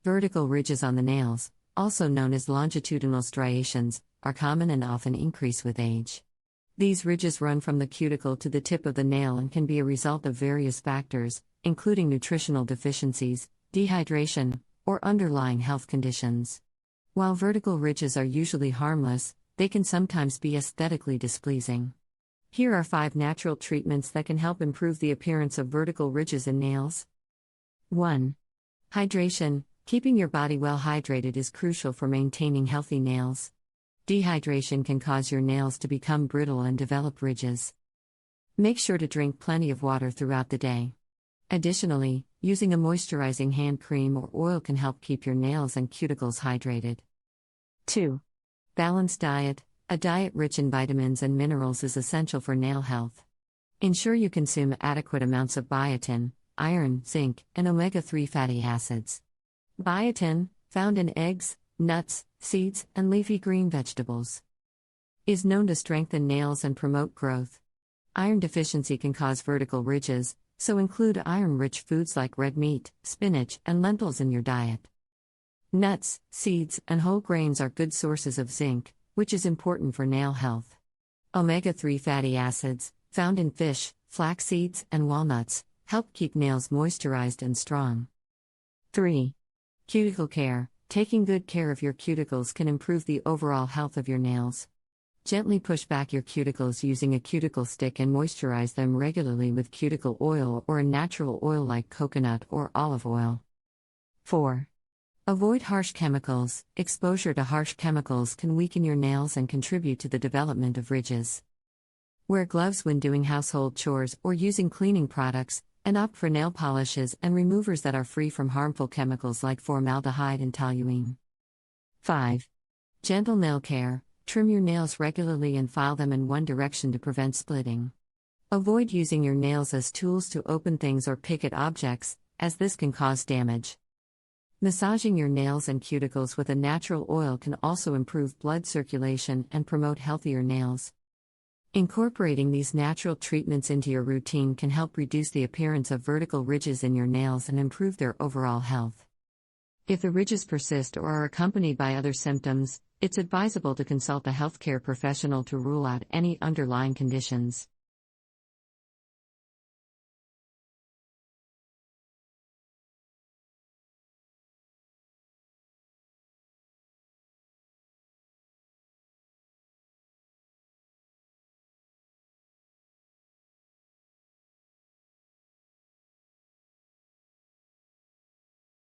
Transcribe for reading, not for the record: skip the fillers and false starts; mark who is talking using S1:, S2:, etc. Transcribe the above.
S1: Vertical ridges on the nails, also known as longitudinal striations, are common and often increase with age. These ridges run from the cuticle to the tip of the nail and can be a result of various factors, including nutritional deficiencies, dehydration, or underlying health conditions. While vertical ridges are usually harmless, they can sometimes be aesthetically displeasing. Here are 5 natural treatments that can help improve the appearance of vertical ridges in nails. 1. Hydration. Keeping your body well hydrated is crucial for maintaining healthy nails. Dehydration can cause your nails to become brittle and develop ridges. Make sure to drink plenty of water throughout the day. Additionally, using a moisturizing hand cream or oil can help keep your nails and cuticles hydrated. 2. Balanced diet. A diet rich in vitamins and minerals is essential for nail health. Ensure you consume adequate amounts of biotin, iron, zinc, and omega-3 fatty acids. Biotin, found in eggs, nuts, seeds, and leafy green vegetables, is known to strengthen nails and promote growth. Iron deficiency can cause vertical ridges, so include iron-rich foods like red meat, spinach, and lentils in your diet. Nuts, seeds, and whole grains are good sources of zinc, which is important for nail health. Omega-3 fatty acids, found in fish, flax seeds, and walnuts, help keep nails moisturized and strong. 3. Cuticle care. Taking good care of your cuticles can improve the overall health of your nails. Gently push back your cuticles using a cuticle stick and moisturize them regularly with cuticle oil or a natural oil like coconut or olive oil. 4. Avoid harsh chemicals. Exposure to harsh chemicals can weaken your nails and contribute to the development of ridges. Wear gloves when doing household chores or using cleaning products, and opt for nail polishes and removers that are free from harmful chemicals like formaldehyde and toluene. 5. Gentle nail care. Trim your nails regularly and file them in one direction to prevent splitting. Avoid using your nails as tools to open things or pick at objects, as this can cause damage. Massaging your nails and cuticles with a natural oil can also improve blood circulation and promote healthier nails. Incorporating these natural treatments into your routine can help reduce the appearance of vertical ridges in your nails and improve their overall health. If the ridges persist or are accompanied by other symptoms, it's advisable to consult a healthcare professional to rule out any underlying conditions.